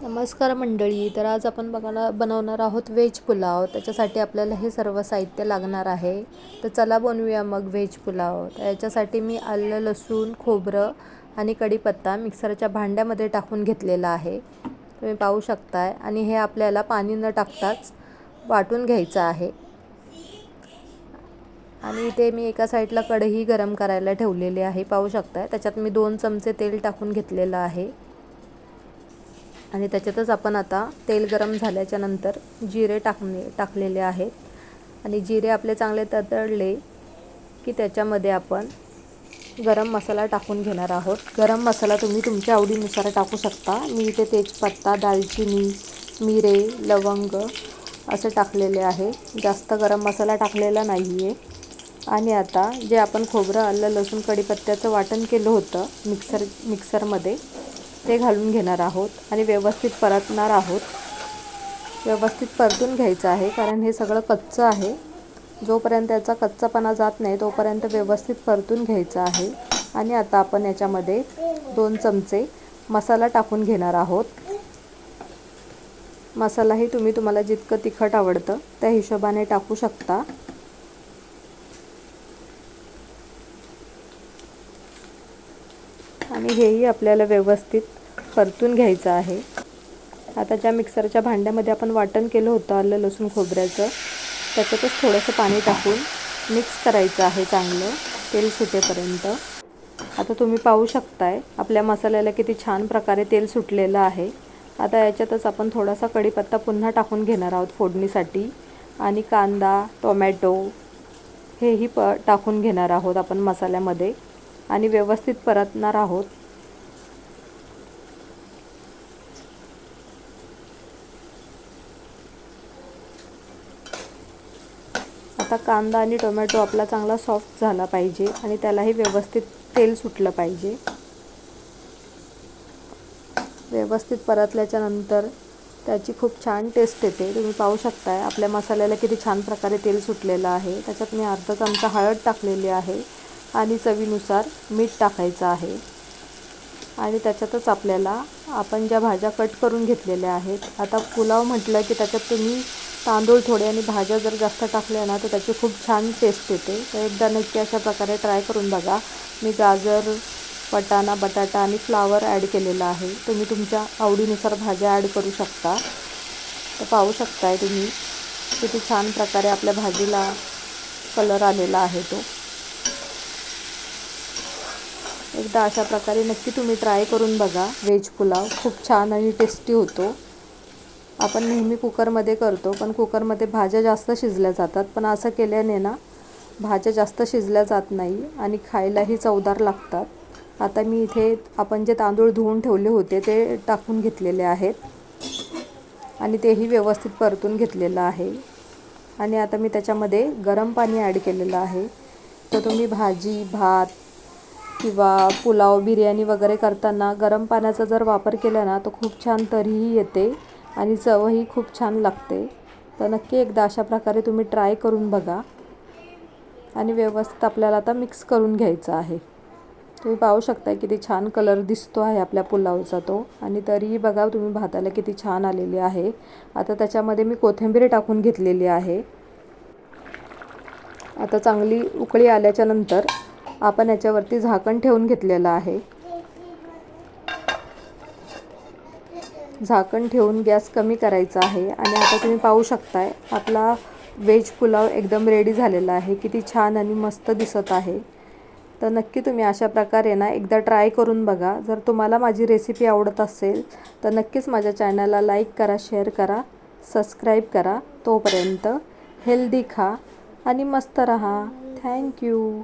नमस्कार मंडळी. तर आज आपण बनवणार आहोत व्हेज पुलाव. त्याच्यासाठी आपल्याला हे सर्व साहित्य लागणार आहे. तर चला बनवूया मग व्हेज पुलाव. तर याच्यासाठी मी आलं, लसूण, खोबरं आणि कढीपत्ता मिक्सरच्या भांड्यामध्ये टाकून घेतलेला आहे, तुम्ही पाहू शकताय. आणि हे आपल्याला पाणी न टाकताच वाटून घ्यायचं आहे. आणि इथे मी एका साईडला कढई गरम करायला ठेवलेली आहे, पाहू शकताय. त्याच्यात मी 2 चमचे तेल टाकून घेतलेलं आहे. आणि त्याच्यातच आपण आता तेल गरम झाल्याच्या नंतर जिरे टाकलेले आहेत. आणि जिरे आपले चांगले तडतडले की त्याच्यामध्ये आपण गरम मसाला टाकून घेणार आहोत. गरम मसाला तुम्ही तुमच्या आवडीनुसार टाकू शकता. मी इथे तेजपत्ता, दालचिनी, मिरे, लवंग असे टाकलेले आहे. जास्त गरम मसाला टाकलेला नाही आहे. आणि आता जे आपण खोबरं, आलं, लसूण, कढीपत्त्याचं वाटण केलं होतं मिक्सरमध्ये, ते घालून घेणार आहोत आणि व्यवस्थित परतणार आहोत. व्यवस्थित परतून घ्यायचं आहे, कारण हे सगळं कच्चं आहे. जोपर्यंत त्याचा कच्चापणा जात नाही तोपर्यंत व्यवस्थित परतून घ्यायचं आहे. आणि आता आपण याच्यामध्ये 2 चमचे मसाला टाकून घेणार आहोत. मसालाही तुम्हाला जितकं तिखट आवडतं त्या हिशोबाने टाकू शकता. आणि हेही आपल्याला व्यवस्थित परतून घ्यायचं आहे. आता ज्या मिक्सरच्या भांड्यामध्ये आपण वाटण केलं होतं आलं, लसूण, खोबऱ्याचं, त्याच्यातच थोडंसं पाणी टाकून मिक्स करायचं आहे चांगलं, तेल सुटेपर्यंत. आता तुम्ही पाहू शकताय आपल्या मसाल्याला किती छान प्रकारे तेल सुटलेलं आहे. आता याच्यातच आपण थोडासा कढीपत्ता पुन्हा टाकून घेणार आहोत फोडणीसाठी. आणि कांदा, टोमॅटो हेही टाकून घेणार आहोत आपण मसाल्यामध्ये आणि व्यवस्थित परतणार आहोत. आता कांदा आणि टोमॅटो आपला चांगला सॉफ्ट झाला पाहिजे आणि त्यालाही व्यवस्थित तेल सुटलं पाहिजे. व्यवस्थित परतल्याच्या नंतर त्याची खूप छान टेस्ट येते. तुम्ही पाहू शकताय आपल्या मसाल्याला किती छान प्रकारे तेल सुटलेलं आहे. त्याच्यात मी अर्धा चमचा हळद टाकलेली आहे आणि चवीनुसार मीठ टाकायचं आहे. आणि त्याच्यातच आपल्याला आपण ज्या भाज्या कट करून घेतलेल्या आहेत, आता पुलाव म्हटलं की त्याच्यात तुम्ही तांदूळ थोडे आणि भाज्या जर जास्त टाकल्या ना तर त्याची खूप छान टेस्ट येते. तर एकदा नक्की अशा प्रकारे ट्राय करून बघा. मी गाजर, वाटाणा, बटाटा आणि फ्लावर ॲड केलेला आहे. तुम्ही तुमच्या आवडीनुसार भाज्या ॲड करू शकता. तर पाहू शकताय तुम्ही किती छान प्रकारे आपल्या भाजीला कलर आलेला आहे तो. एकदा अशा प्रकारे नक्की तुम्ही ट्राय करून बघा. व्हेज पुलाव खूप छान आणि टेस्टी होतो. आपण नेहमी कुकरमध्ये करतो, पण कुकरमध्ये भाज्या जास्त शिजल्या जातात. पण असं केल्याने ना भाज्या जास्त शिजल्या जात नाही आणि खायलाही चवदार लागतात. आता मी इथे आपण जे तांदूळ धुवून ठेवले होते ते टाकून घेतलेले आहेत आणि तेही व्यवस्थित परतून घेतलेलं आहे. आणि आता मी त्याच्यामध्ये गरम पाणी ॲड केलेलं आहे. तर तुम्ही भाजी, भात किंवा पुलाव, बिर्याणी वगैरे करताना गरम पाण्याचा जर वापर केला ना तर खूप छान तरीही येते आणि चवही खूप छान लागते. तर नक्की एकदा अशा प्रकारे तुम्ही ट्राय करून बघा. आणि व्यवस्थित आपल्याला आता मिक्स करून घ्यायचं आहे. तुम्ही पाहू शकता किती छान कलर दिसतो आहे आपल्या पुलावचा तो. आणि तरीही बघा तुम्ही भाताला किती छान आलेली आहे. आता त्याच्यामध्ये मी कोथिंबीर टाकून घेतलेली आहे. आता चांगली उकळी आल्याच्या नंतर आपण याच्यावरती झाकण ठेवून घेतलेलं आहे. झाकण ठेवून गॅस कमी करायचा आहे. आणि आता तुम्ही पाहू शकताय आपला व्हेज पुलाव एकदम रेडी झालेला आहे. किती छान आणि मस्त दिसत आहे. तर नक्की तुम्ही अशा प्रकारे ना एकदा ट्राय करून बघा. जर तुम्हाला माझी रेसिपी आवडत असेल तर नक्कीच माझ्या चॅनलला लाईक करा, शेअर करा, सबस्क्राईब करा. तोपर्यंत हेल्दी खा आणि मस्त रहा. थँक्यू.